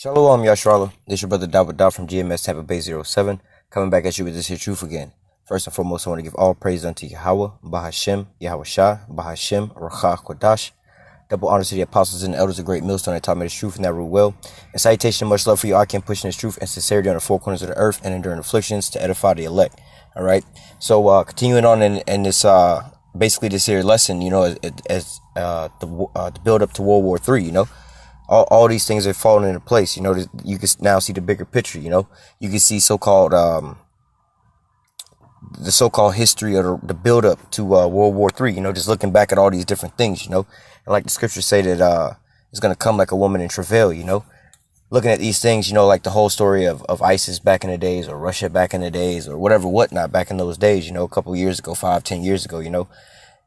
Shalom, Yashrala. This your brother Dawud from GMS Tampa Bay '07, coming back at you with this here truth again. First and foremost, I want to give all praise unto Yahweh, Bahashem, Yahweh Shah, Bahashem, Rachah, Kodash. Double honors to the apostles and the elders of Great Millstone that taught me this truth and that rule well. And salutation and much love for you, I can pushing this truth and sincerity on the four corners of the earth and enduring afflictions to edify the elect. All right. So continuing on in this basically this here lesson, as the build up to World War III, all these things are falling into place. You can now see the bigger picture. You can see so-called the so-called history of the build up to World War III. Just looking back at all these different things. And like the scriptures say that it's gonna come like a woman in travail. Looking at these things, like the whole story of ISIS back in the days, or Russia back in the days, or whatnot back in those days. A couple of years ago, 5-10 years ago.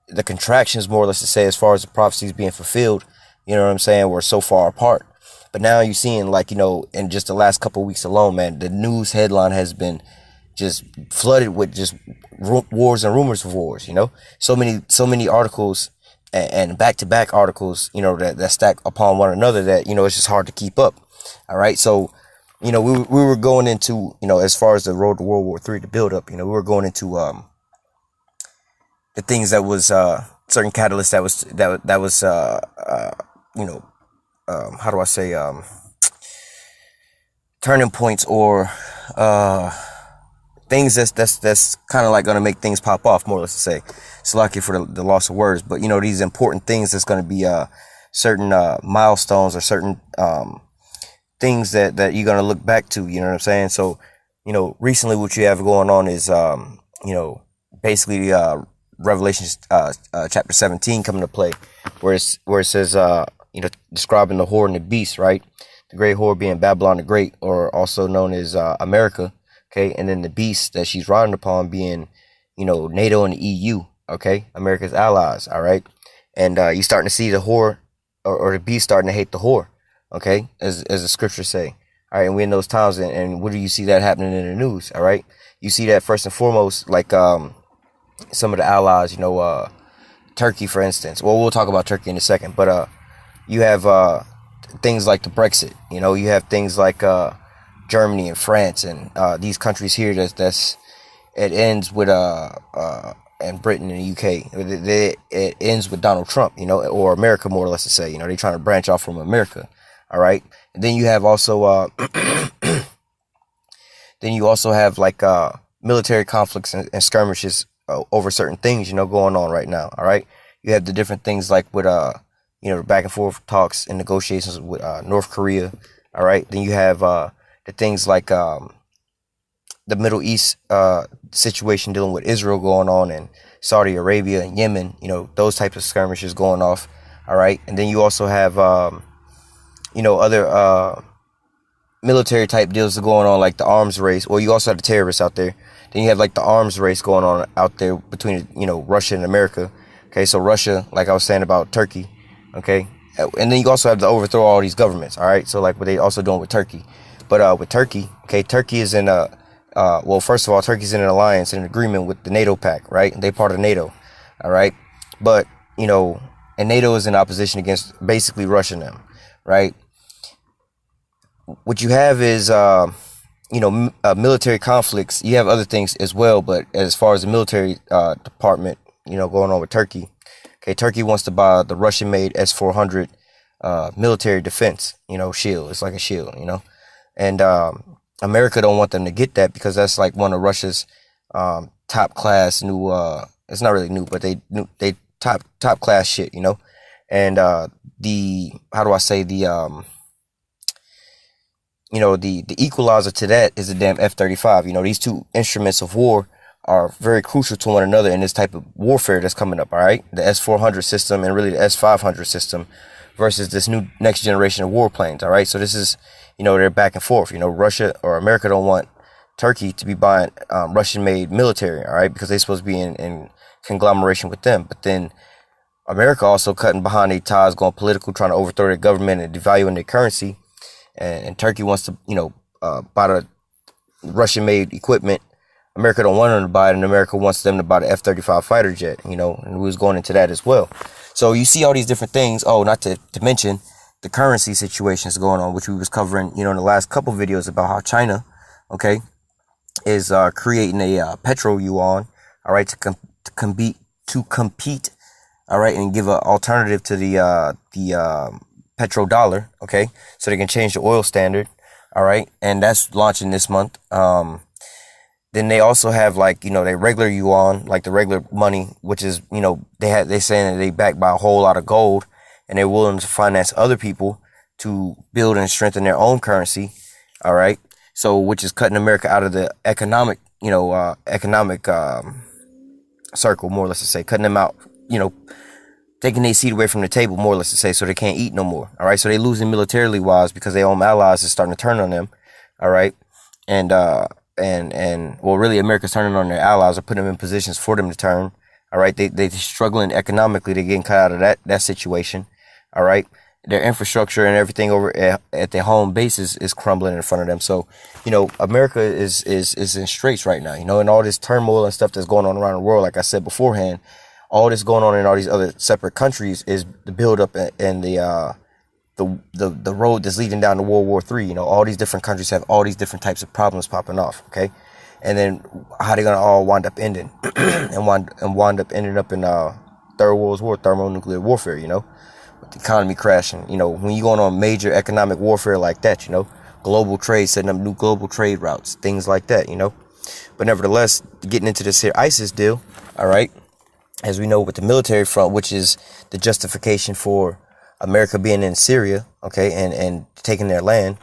The contractions, more or less to say, as far as the prophecies being fulfilled. You know what I'm saying? We're so far apart. But now you're seeing, in just the last couple of weeks alone, man, the news headline has been just flooded with just wars and rumors of wars, So many articles and back-to-back articles, that stack upon one another that, it's just hard to keep up. All right. So, we were going into, as far as the road to World War III, the build up, we were going into the things that was certain catalysts that was how do I say, turning points or things that's kind of like going to make things pop off, more or less to say. It's lucky for the loss of words, but these important things that's going to be certain milestones or certain things that you're going to look back to. You know what I'm saying? So recently what you have going on is basically Revelation chapter 17 coming to play, where it says describing the whore and the beast, right? The great whore being Babylon the Great, or also known as America, okay? And then the beast that she's riding upon being, NATO and the EU, okay? America's allies, all right? And you're starting to see the whore or the beast starting to hate the whore, okay? As the scriptures say, all right? And we're in those times, and where do you see that happening in the news, all right? You see that first and foremost, like some of the allies, Turkey, for instance. Well, we'll talk about Turkey in a second, but you have things like the Brexit. You have things like Germany and France and these countries here. It ends with and Britain and the UK. It ends with Donald Trump. Or America, more or less to say. They're trying to branch off from America. All right. And then you have also like military conflicts and skirmishes over certain things. Going on right now. All right. You have the different things like with back and forth talks and negotiations with North Korea. All right. Then you have the things like the Middle East situation dealing with Israel going on, and Saudi Arabia and Yemen, those types of skirmishes going off. All right. And then you also have, other military type deals going on, like the arms race. Well, you also have the terrorists out there. Then you have like the arms race going on out there between, Russia and America. Okay. So Russia, like I was saying about Turkey. Okay. And then you also have to overthrow all these governments. All right. So like what they also doing with Turkey. But with Turkey, okay, Turkey is in first of all, Turkey's in an alliance, an agreement with the NATO pact, right? And they part of NATO. All right. But, and NATO is in opposition against basically Russia now, right? What you have is, military conflicts. You have other things as well. But as far as the military department, going on with Turkey. Okay, Turkey wants to buy the Russian-made S-400 military defense, shield. It's like a shield, And America don't want them to get that because that's like one of Russia's top class new. It's not really new, but they top class shit, And the how do I say the the equalizer to that is the damn F-35. These two instruments of war are very crucial to one another in this type of warfare that's coming up, all right? The S-400 system and really the S-500 system versus this new next generation of warplanes, all right? So this is, they're back and forth. Russia or America don't want Turkey to be buying Russian-made military, all right, because they're supposed to be in conglomeration with them. But then America also cutting behind their ties, going political, trying to overthrow their government and devaluing their currency. And Turkey wants to, buy the Russian-made equipment. America don't want them to buy it, and America wants them to buy the F-35 fighter jet, and we was going into that as well. So you see all these different things. Oh, not to mention, the currency situation is going on, which we was covering, in the last couple videos about how China, okay, is creating a petro yuan, all right, to compete, all right, and give an alternative to the petrodollar, okay, so they can change the oil standard, all right, and that's launching this month. Then they also have their regular yuan, like the regular money, which is, they saying that they backed by a whole lot of gold, and they're willing to finance other people to build and strengthen their own currency. All right. So, which is cutting America out of the economic circle, more or less to say, cutting them out, taking their seat away from the table, more or less to say, so they can't eat no more. All right. So they losing militarily wise because their own allies is starting to turn on them. All right. And really America's turning on their allies or putting them in positions for them to turn. All right. They're struggling economically. They're getting cut out of that situation. All right. Their infrastructure and everything over at their home base is crumbling in front of them. So, America is in straits right now, and all this turmoil and stuff that's going on around the world. Like I said beforehand, all this going on in all these other separate countries is the buildup and the road that's leading down to World War III. All these different countries have all these different types of problems popping off. Okay. And then how they're going to all wind up ending and wind up ending up in Third World War, thermonuclear warfare, with the economy crashing. When you're going on major economic warfare like that, global trade, setting up new global trade routes, things like that, But nevertheless, getting into this here ISIS deal, all right, as we know with the military front, which is the justification for America being in Syria, okay, and taking their land.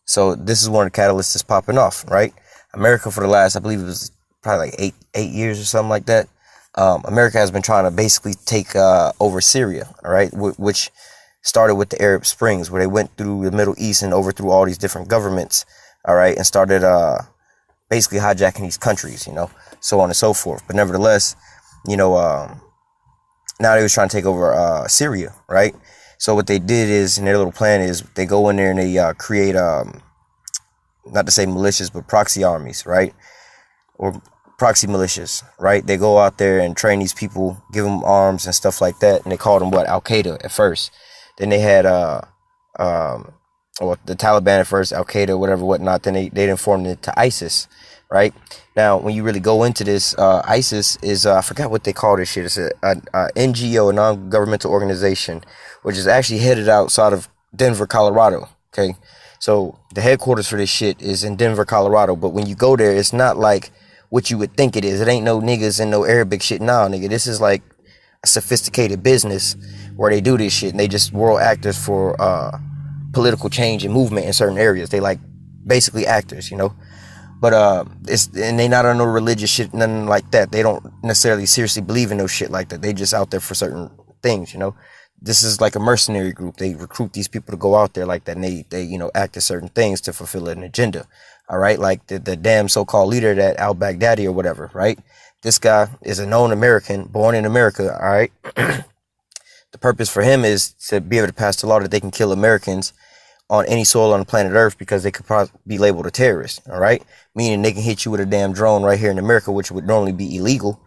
So this is one of the catalysts that's popping off, right? America for the last, I believe it was probably like eight years or something like that. America has been trying to basically take over Syria, all right, which started with the Arab Springs, where they went through the Middle East and overthrew all these different governments, all right, and started basically hijacking these countries, so on and so forth. But nevertheless, now they was trying to take over Syria, right? So what they did is, and their little plan is, they go in there and they create, not to say militias, but proxy armies, right? Or proxy militias, right? They go out there and train these people, give them arms and stuff like that, and they called them Al Qaeda at first. Then they had the Taliban at first, Al Qaeda, whatever, whatnot. Then they informed it to ISIS, right? Now, when you really go into this, ISIS is I forgot what they call this shit. It's a NGO, a non-governmental organization, which is actually headed outside of Denver, Colorado. Okay, so the headquarters for this shit is in Denver, Colorado. But when you go there, it's not like what you would think it is. It ain't no niggas and no Arabic shit. Nah, nigga, this is like a sophisticated business where they do this shit, and they just world actors for political change and movement in certain areas. They like basically actors, But and they not on no religious shit, nothing like that. They don't necessarily seriously believe in no shit like that. They just out there for certain things, This is like a mercenary group. They recruit these people to go out there like that, and they act as certain things to fulfill an agenda. All right, like the damn so-called leader, that al-Baghdadi or whatever, right? This guy is a known American, born in America, all right? The purpose for him is to be able to pass the law that they can kill Americans on any soil on the planet Earth because they could probably be labeled a terrorist, all right? Meaning they can hit you with a damn drone right here in America, which would normally be illegal,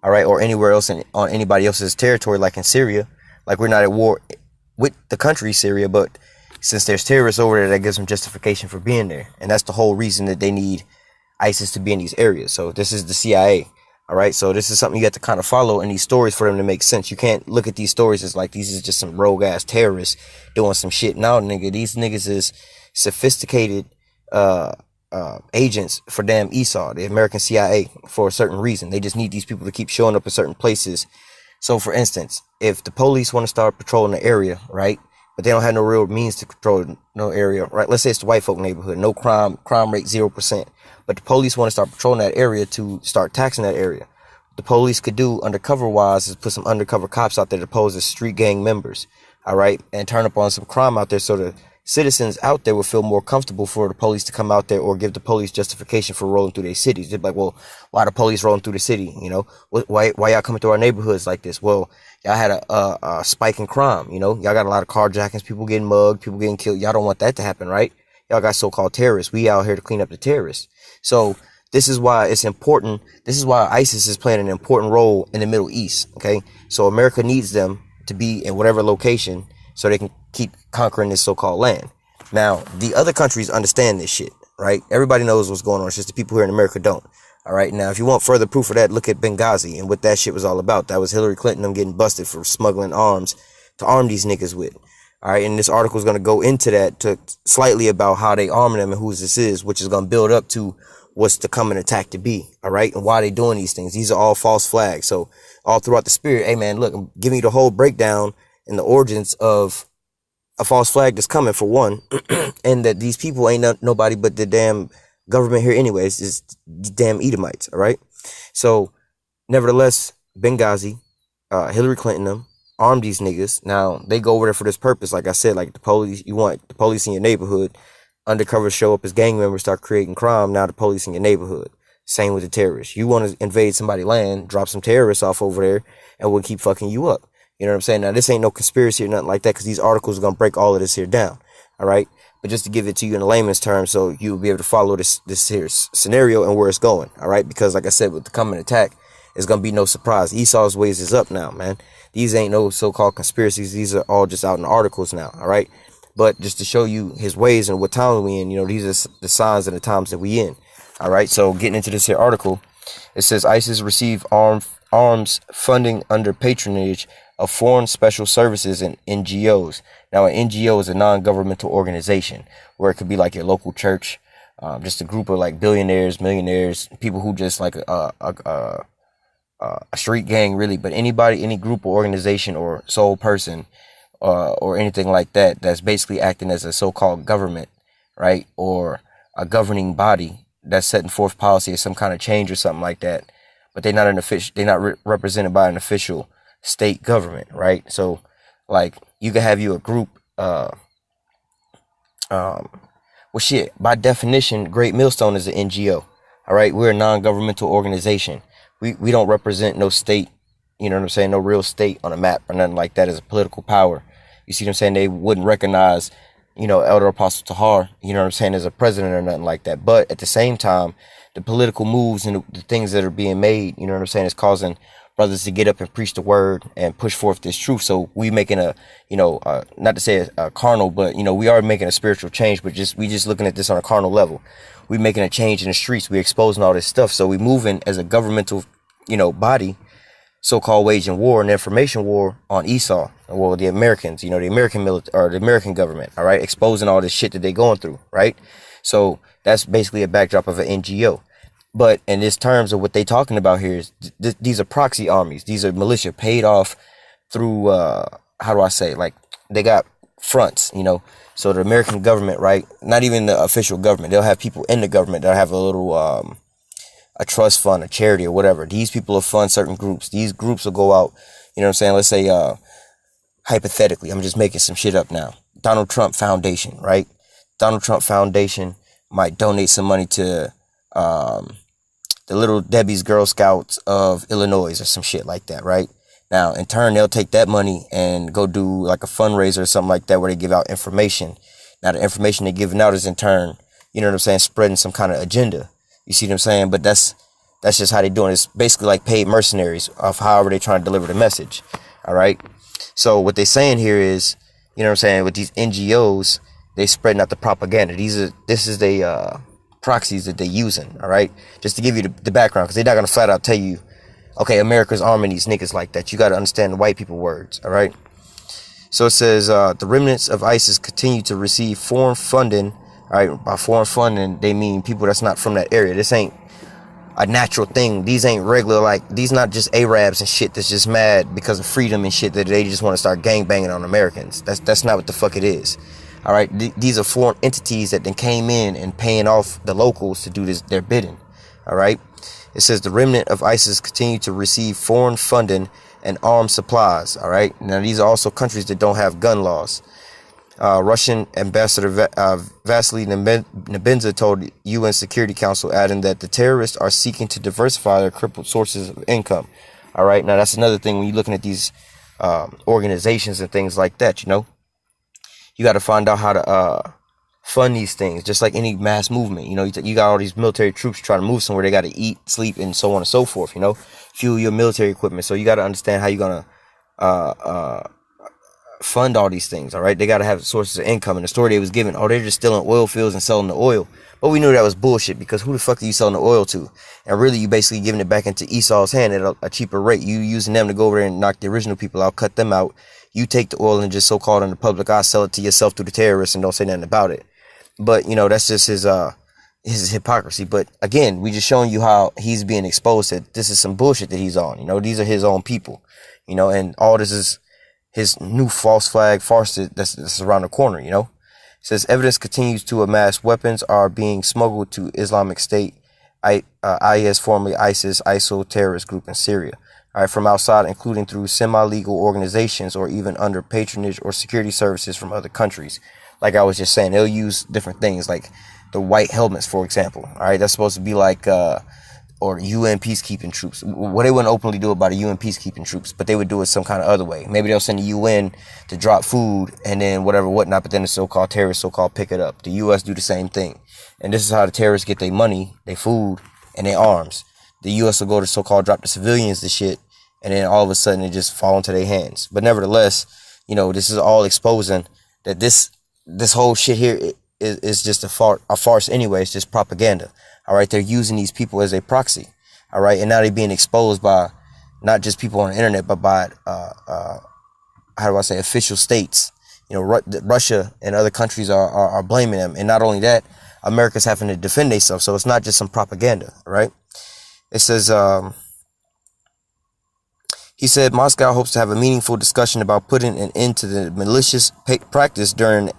all right? Or anywhere else on anybody else's territory, like in Syria. Like, we're not at war with the country Syria, but since there's terrorists over there, that gives them justification for being there. And that's the whole reason that they need ISIS to be in these areas. So this is the CIA, all right? So this is something you have to kind of follow in these stories for them to make sense. You can't look at these stories as like, these is just some rogue-ass terrorists doing some shit. No, nigga, these niggas is sophisticated agents for damn Esau, the American CIA, for a certain reason. They just need these people to keep showing up in certain places. So, for instance, if the police want to start patrolling the area, right, but they don't have no real means to control no area, right? Let's say it's the white folk neighborhood, no crime rate 0%. But the police want to start patrolling that area to start taxing that area. What the police could do undercover-wise is put some undercover cops out there to pose as street gang members, all right, and turn up on some crime out there so the citizens out there will feel more comfortable for the police to come out there, or give the police justification for rolling through their cities. They're like, well, why the police rolling through the city? Why y'all coming through our neighborhoods like this? Well, y'all had a spike in crime. Y'all got a lot of carjackings, people getting mugged, people getting killed. Y'all don't want that to happen, right? Y'all got so-called terrorists. We out here to clean up the terrorists. So this is why it's important. This is why ISIS is playing an important role in the Middle East. Okay, so America needs them to be in whatever location so they can keep conquering this so-called land. Now, the other countries understand this shit, right? Everybody knows what's going on. It's just the people here in America don't. All right. Now, if you want further proof of that, look at Benghazi and what that shit was all about. That was Hillary Clinton, them getting busted for smuggling arms to arm these niggas with. All right. And this article is going to go into that to slightly about how they arming them and who this is, which is going to build up to what's the coming attack to be. All right. And why they doing these things. These are all false flags. So all throughout the spirit, hey, man, look, I'm giving you the whole breakdown and the origins of a false flag that's coming, for one, and that these people ain't nobody but the damn government here anyways. It's damn Edomites. All right. So nevertheless, Benghazi, Hillary Clinton, them armed these niggas. Now they go over there for this purpose. Like I said, like the police, you want the police in your neighborhood, undercover show up as gang members, start creating crime. Now the police in your neighborhood. Same with the terrorists. You want to invade somebody's land, drop some terrorists off over there, and we'll keep fucking you up. You know what I'm saying? Now, this ain't no conspiracy or nothing like that, because these articles are going to break all of this here down. All right? But just to give it to you in a layman's terms, so you'll be able to follow this here scenario and where it's going. All right? Because like I said, with the coming attack, it's going to be no surprise. Esau's ways is up now, man. These ain't no so-called conspiracies. These are all just out in the articles now. All right? But just to show you his ways and what time we in, you know, these are the signs and the times that we in. All right? So getting into this here article, it says ISIS receive arms funding under patronage of foreign special services and NGOs. Now, an NGO is a non-governmental organization where it could be like your local church, just a group of like billionaires, millionaires, people who just like a street gang, really. But anybody, any group or organization or sole person or anything like that, that's basically acting as a so-called government, right? Or a governing body that's setting forth policy of some kind of change or something like that. But they're not an official, they're not represented by an official state government, right? So like you can have you a group, well shit, by definition, Great Millstone is an NGO. All right, we're a non-governmental organization. We don't represent no state, you know what I'm saying, no real state on a map or nothing like that as a political power. You see what I'm saying? They wouldn't recognize, you know, Elder Apostle Tahar, you know what I'm saying, as a president or nothing like that. But at the same time, the political moves and the things that are being made, you know what I'm saying, is causing brothers to get up and preach the word and push forth this truth. So we making a, you know, not to say a carnal, but, you know, we are making a spiritual change, but we just looking at this on a carnal level. We making a change in the streets. We exposing all this stuff. So we moving as a governmental, you know, body, so-called waging war and information war on Esau. Well, the Americans, you know, the American military or the American government, all right, exposing all this shit that they're going through, right? So that's basically a backdrop of an NGO. But in this terms of what they talking about here is these are proxy armies. These are militia paid off through, how do I say, like they got fronts, you know. So the American government, right, not even the official government, they'll have people in the government that'll have a little, a trust fund, a charity or whatever. These people will fund certain groups. These groups will go out, you know what I'm saying? Let's say, hypothetically, I'm just making some shit up now. Donald Trump Foundation, right? Donald Trump Foundation might donate some money to, the Little Debbie's Girl Scouts of Illinois or some shit like that, right? Now, in turn, they'll take that money and go do like a fundraiser or something like that where they give out information. Now, the information they're giving out is in turn, you know what I'm saying, spreading some kind of agenda. You see what I'm saying? But that's just how they doing it. It's basically like paid mercenaries of however they're trying to deliver the message, all right? So what they're saying here is, you know what I'm saying, with these NGOs, they spreading out the propaganda. This is the proxies that they're using, all right? Just to give you the background, because they're not going to flat out tell you, okay, America's arming these niggas like that. You got to understand the white people words, all right? So it says, the remnants of ISIS continue to receive foreign funding, all right? By foreign funding, they mean people that's not from that area. This ain't a natural thing. These ain't regular, like, these not just Arabs and shit that's just mad because of freedom and shit that they just want to start gangbanging on Americans. That's not what the fuck it is. All right, these are foreign entities that then came in and paying off the locals to do their bidding. All right, it says the remnant of ISIS continue to receive foreign funding and arms supplies. All right, now these are also countries that don't have gun laws. Russian Ambassador Vasily Nebenzia told the UN Security Council, adding that the terrorists are seeking to diversify their crippled sources of income. All right, now that's another thing when you're looking at these organizations and things like that, you know. You got to find out how to fund these things, just like any mass movement. You know, you got all these military troops trying to move somewhere. They got to eat, sleep, and so on and so forth, you know, fuel your military equipment. So you got to understand how you're going to fund all these things. All right, they got to have sources of income. And the story they was given, oh, they're just stealing oil fields and selling the oil. But we knew that was bullshit, because who the fuck are you selling the oil to? And really, you basically giving it back into Esau's hand at a cheaper rate. You using them to go over there and knock the original people out, cut them out. You take the oil and just so-called in the public eye, sell it to yourself through the terrorists and don't say nothing about it. But, you know, that's just his hypocrisy. But again, we just showing you how he's being exposed that this is some bullshit that he's on. You know, these are his own people, you know, and all this is his new false flag farce that's around the corner, you know. It says evidence continues to amass. Weapons are being smuggled to Islamic State, IS, formerly ISIS, ISIL terrorist group in Syria. All right, from outside, including through semi-legal organizations or even under patronage or security services from other countries. Like I was just saying, they'll use different things like the white helmets, for example. All right, that's supposed to be like, or UN peacekeeping troops. Well, they wouldn't openly do it by the UN peacekeeping troops, but they would do it some kind of other way. Maybe they'll send the UN to drop food and then whatever, whatnot, but then the so-called terrorists, so-called pick it up. The US do the same thing. And this is how the terrorists get their money, their food, and their arms. The US will go to so-called drop the civilians the shit, and then all of a sudden it just fall into their hands. But nevertheless, you know, this is all exposing that this whole shit here is just a farce anyway. It's just propaganda. All right, they're using these people as a proxy. All right, and now they're being exposed by not just people on the internet, but by how do I say, official states. You know, Russia and other countries are blaming them, and not only that, America's having to defend themselves. So it's not just some propaganda. All right, it says. He said Moscow hopes to have a meaningful discussion about putting an end to the malicious practice during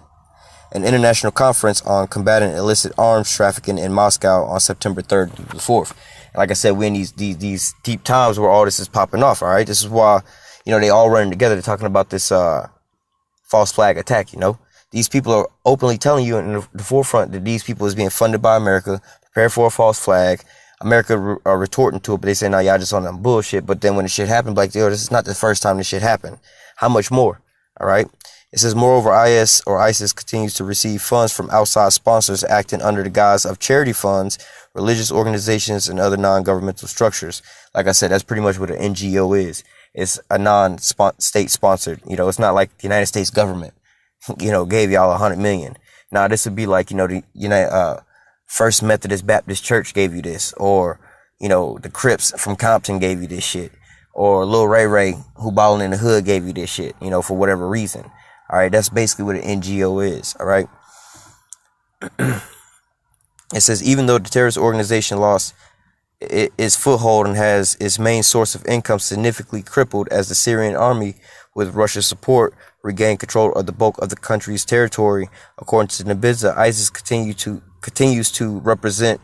an international conference on combating illicit arms trafficking in Moscow on September 3rd through the 4th. And like I said, we're in these deep times where all this is popping off, all right? This is why, you know, they all running together. They're talking about this false flag attack, you know? These people are openly telling you in the forefront that these people is being funded by America, prepare for a false flag. America are retorting to it, but they say, no, y'all just on that bullshit. But then when the shit happened, like, yo, this is not the first time this shit happened. How much more? All right? It says, moreover, IS or ISIS continues to receive funds from outside sponsors acting under the guise of charity funds, religious organizations, and other non-governmental structures. Like I said, that's pretty much what an NGO is. It's a non-state sponsored. You know, it's not like the United States government, you know, gave y'all $100 million. Now, this would be like, you know, the First Methodist Baptist Church gave you this, or, you know, the Crips from Compton gave you this shit, or Lil Ray Ray, who ballin' in the hood, gave you this shit, you know, for whatever reason. All right, that's basically what an NGO is. All right. It says, even though the terrorist organization lost its foothold and has its main source of income significantly crippled as the Syrian army, with Russia's support, regained control of the bulk of the country's territory, according to Nabizza, ISIS continues to represent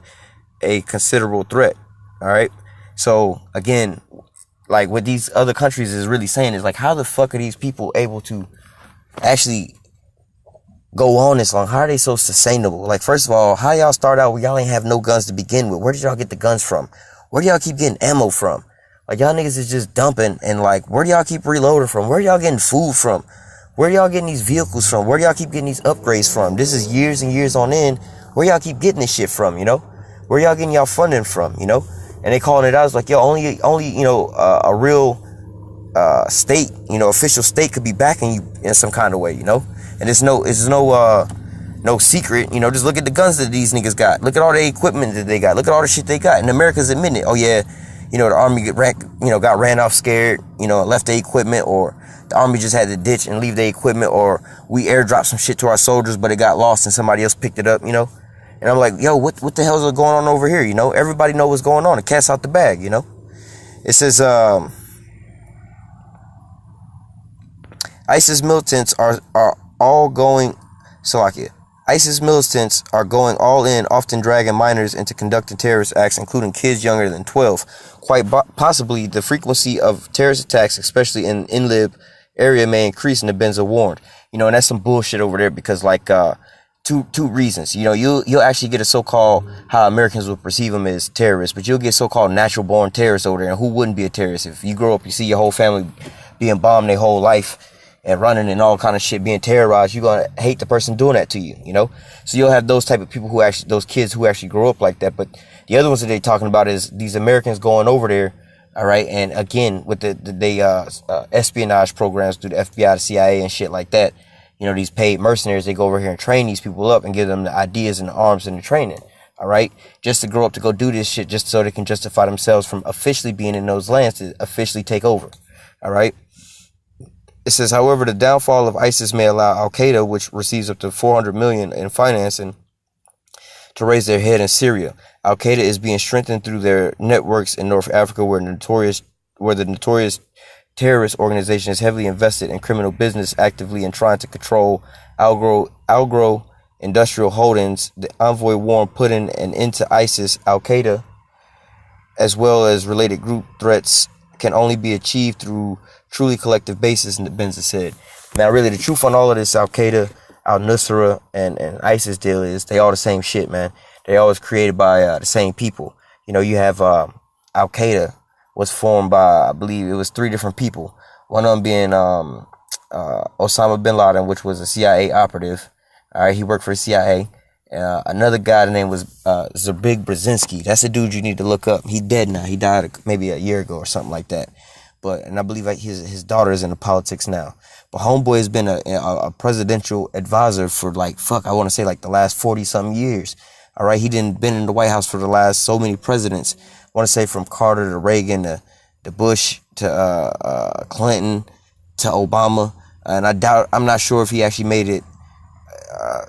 a considerable threat. All right. So again, like what these other countries is really saying is like, how the fuck are these people able to actually go on this long? How are they so sustainable? Like, first of all, how y'all start out where y'all ain't have no guns to begin with? Where did y'all get the guns from? Where do y'all keep getting ammo from? Like, y'all niggas is just dumping, and like, where do y'all keep reloading from? Where y'all getting food from? Where y'all getting these vehicles from? Where y'all keep getting these upgrades from? This is years and years on end. Where y'all keep getting this shit from, you know? Where y'all getting y'all funding from, you know? And they calling it out. It's like, yo, only, you know, a real state, you know, official state could be backing you in some kind of way, you know? And it's no secret, you know. Just look at the guns that these niggas got. Look at all the equipment that they got. Look at all the shit they got. And America's admitting it. Oh yeah, you know, the army got ran off scared, you know, left their equipment, or the army just had to ditch and leave their equipment, or we airdropped some shit to our soldiers, but it got lost and somebody else picked it up, you know. And I'm like, yo, what the hell is going on over here? You know, everybody know what's going on. The cat's out the bag, you know. It says, ISIS militants are all going, ISIS militants are going all in, often dragging minors into conducting terrorist acts, including kids younger than 12. Quite possibly, the frequency of terrorist attacks, especially in Idlib area, may increase, and the Benza warned. You know, and that's some bullshit over there, because like two reasons. You know, you'll actually get a so-called, how Americans would perceive them as terrorists, but you'll get so-called natural-born terrorists over there. And who wouldn't be a terrorist? If you grow up, you see your whole family being bombed their whole life and running and all kind of shit, being terrorized, you're gonna hate the person doing that to you, you know? So you'll have those type of people those kids who actually grow up like that. But the other ones that they're talking about is these Americans going over there All right, and again with espionage programs through the FBI, the CIA, and shit like that. These paid mercenaries, they go over here and train these people up and give them the ideas and the arms and the training. All right, just to grow up to go do this shit, just so they can justify themselves from officially being in those lands to officially take over. All right. It says, however, the downfall of ISIS may allow Al Qaeda, which receives up to $400 million in financing, to raise their head in Syria. Al Qaeda is being strengthened through their networks in North Africa, where the notorious terrorist organization is heavily invested in criminal business, actively in trying to control agro industrial holdings. The envoy warned putting an end to ISIS, Al Qaeda, as well as related group threats, can only be achieved through truly collective basis, and Benza said. Now, really, the truth on all of this Al Qaeda, al-Nusra, and ISIS deal is they all the same shit, man. They always created by the same people. You have Al Qaeda was formed by, I believe it was 3 different people. One of them being Osama bin Laden, which was a CIA operative. All right, he worked for the CIA. Another guy, the name was Zabig Brzezinski. That's a dude you need to look up. He's dead now. He died maybe a year ago or something like that. And I believe his daughter is in the politics now. But homeboy has been a presidential advisor for I want to say the last 40 something years. All right, he been in the White House for the last so many presidents. I want to say from Carter to Reagan to Bush to Clinton to Obama. And I'm not sure if he actually made it.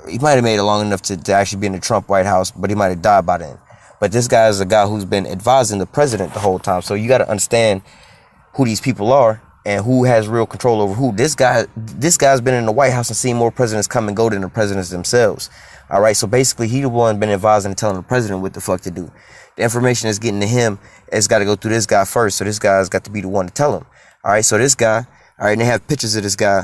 He might have made it long enough to actually be in the Trump White House, but he might have died by then. But this guy is a guy who's been advising the president the whole time. So you got to understand who these people are and who has real control over who. This guy's been in the White House and seen more presidents come and go than the presidents themselves. All right. So basically, he the one been advising and telling the president what the fuck to do. The information that's getting to him has got to go through this guy first. So this guy's got to be the one to tell him. All right. So this guy. All right. And they have pictures of this guy,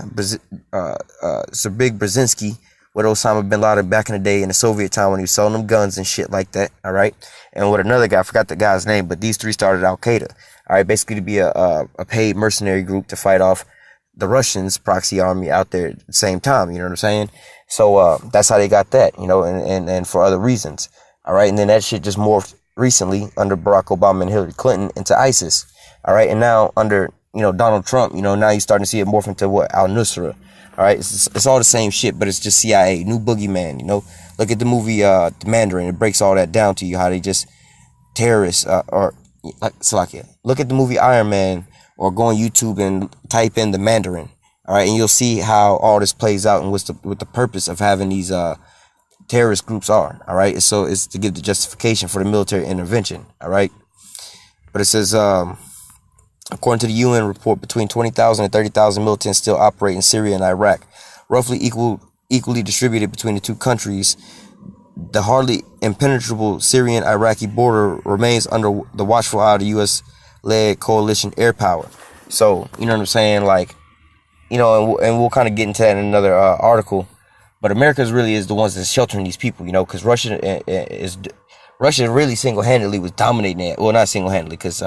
Zabig Brzezinski, with Osama bin Laden back in the day in the Soviet time when he was selling them guns and shit like that. All right. And with another guy, I forgot the guy's name, but these 3 started Al Qaeda. All right. Basically to be a paid mercenary group to fight off the Russians' proxy army out there at the same time. You know what I'm saying? So that's how they got that, and for other reasons. All right. And then that shit just morphed recently under Barack Obama and Hillary Clinton into ISIS. All right. And now under, Donald Trump, now you're starting to see it morph into what? Al-Nusra. All right, it's all the same shit, but it's just CIA, new boogeyman. Look at the movie The Mandarin. It breaks all that down to you, how they just terrorists look at the movie Iron Man, or go on YouTube and type in The Mandarin. All right, and you'll see how all this plays out and what the purpose of having these terrorist groups are. All right, so it's to give the justification for the military intervention. All right, but it says according to the UN report, between 20,000 and 30,000 militants still operate in Syria and Iraq, roughly equally distributed between the 2 countries. The hardly impenetrable Syrian-Iraqi border remains under the watchful eye of the U.S.-led coalition air power. So, you know what I'm saying? And we'll kind of get into that in another article. But America really is the ones that's sheltering these people, because Russia really single-handedly was dominating it. Well, not single-handedly, because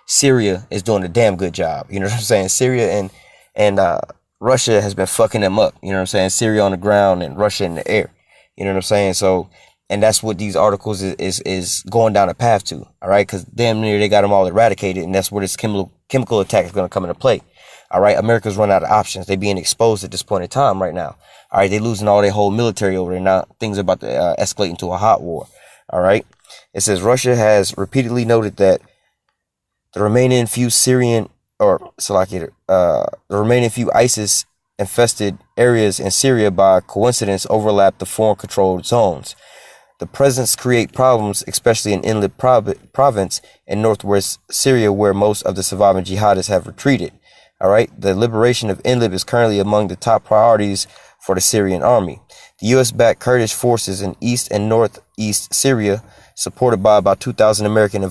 Syria is doing a damn good job. You know what I'm saying? Syria and Russia has been fucking them up. You know what I'm saying? Syria on the ground and Russia in the air. You know what I'm saying? So, and that's what these articles is going down a path to. All right, because damn near they got them all eradicated, and that's where this chemical attack is going to come into play. All right, America's run out of options. They being exposed at this point in time right now. All right, they losing all their whole military over there now. Things are about to escalate into a hot war. All right, it says Russia has repeatedly noted that the remaining few ISIS-infested areas in Syria by coincidence overlap the foreign-controlled zones. The presence create problems, especially in Idlib province in northwest Syria, where most of the surviving jihadists have retreated. All right, the liberation of Idlib is currently among the top priorities for the Syrian army. The U.S.-backed Kurdish forces in east and northeast Syria, supported by about 2,000 American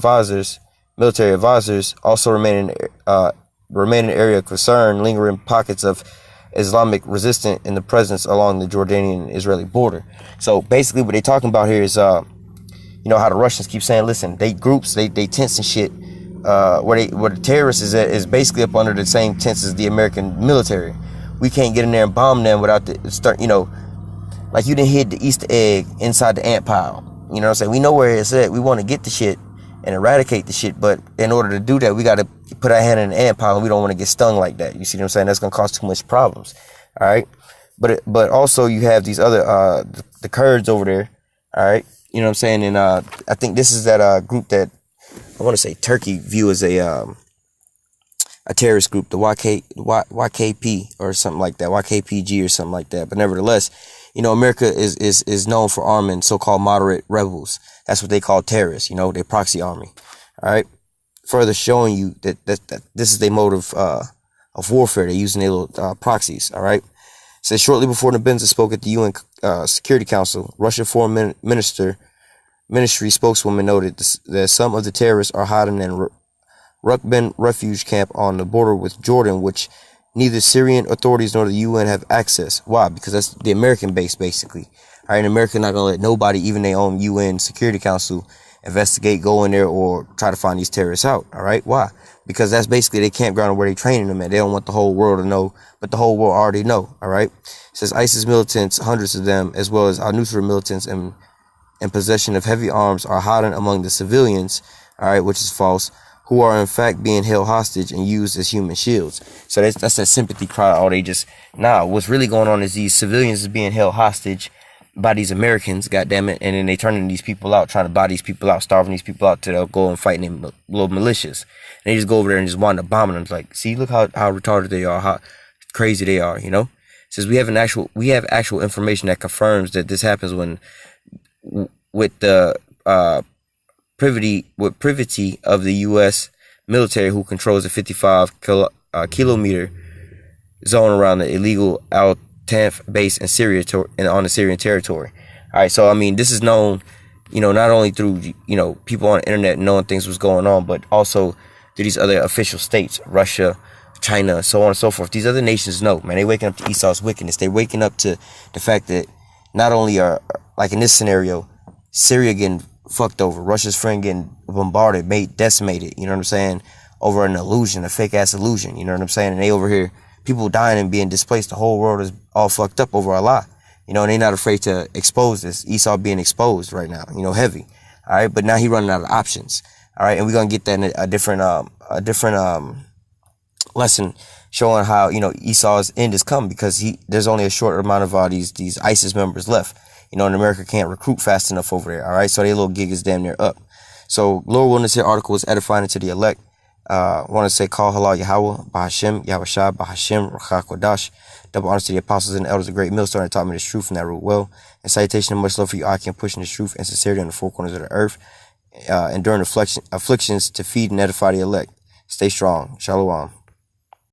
military advisors, also remain an area of concern, lingering pockets of Islamic resistance in the presence along the Jordanian and Israeli border. So basically what they're talking about here is, how the Russians keep saying, listen, they tents and shit, where the terrorists is basically up under the same tents as the American military. We can't get in there and bomb them without like you done hid the Easter egg inside the ant pile. You know what I'm saying? We know where it's at. We want to get the shit and eradicate the shit. But in order to do that, we got to put our hand in the ant pile, and we don't want to get stung like that. You see what I'm saying? That's going to cause too much problems. All right. But also you have these other, the Kurds over there. All right. You know what I'm saying? And I think this is that group that I want to say Turkey view as a terrorist group, the YKP or something like that, YKPG or something like that. But nevertheless, you know, America is known for arming so-called moderate rebels. That's what they call terrorists, you know, their proxy army. All right. Further showing you that this is their mode of warfare. They're using their little proxies. All right. It says shortly before Nebenzia spoke at the UN Security Council, Russian Foreign Ministry spokeswoman noted that some of the terrorists are hiding in Rukben refuge camp on the border with Jordan, which neither Syrian authorities nor the UN have access. Why? Because that's the American base, basically. All right, and America not gonna let nobody, even their own UN Security Council, investigate, go in there, or try to find these terrorists out. All right, why? Because that's basically their campground where they're training them at. They don't want the whole world to know, but the whole world already know. All right, it says ISIS militants, hundreds of them, as well as al-Nusra militants in possession of heavy arms, are hiding among the civilians. All right, which is false. Who are in fact being held hostage and used as human shields. So that's that sympathy cry. Or they just, what's really going on is these civilians is being held hostage by these Americans, goddammit, and then they turning these people out, trying to buy these people out, starving these people out to go and fight in little militias. And they just go over there and just wind up bombing them. It's like, see, look how retarded they are, how crazy they are, you know? It says we have actual information that confirms that this happens when with the privity of the U.S. military, who controls the 55 kilometer zone around the illegal Al-Tanf base in Syria and on the Syrian territory. All right, so I mean, this is known, you know, not only through, you know, people on the internet knowing things was going on, but also through these other official states, Russia, China, so on and so forth. These other nations know, man, they waking up to Esau's wickedness. They waking up to the fact that not only are, like in this scenario, Syria getting fucked over, Russia's friend getting bombarded, decimated, you know what I'm saying, over an illusion, a fake ass illusion, you know what I'm saying, and they over here, people dying and being displaced, the whole world is all fucked up over a lie, you know, and they not afraid to expose this. Esau being exposed right now, you know, heavy, all right, but now he running out of options, all right, and we're gonna get that in a different lesson showing how, you know, Esau's end is coming, because there's only a short amount of these ISIS members left. You know, and America can't recruit fast enough over there. All right. So their little gig is damn near up. So Lord willing, this article is edifying to the elect. Want to say, call halal Yahweh, Bahashem, Yahushua, Bahashem, Ruach HaKodesh. Double honors to the apostles and the elders of great millstone that taught me this truth and that ruled well. And salutation and much love for you, I can pushing this truth and sincerity on the four corners of the earth. Enduring afflictions to feed and edify the elect. Stay strong. Shalom.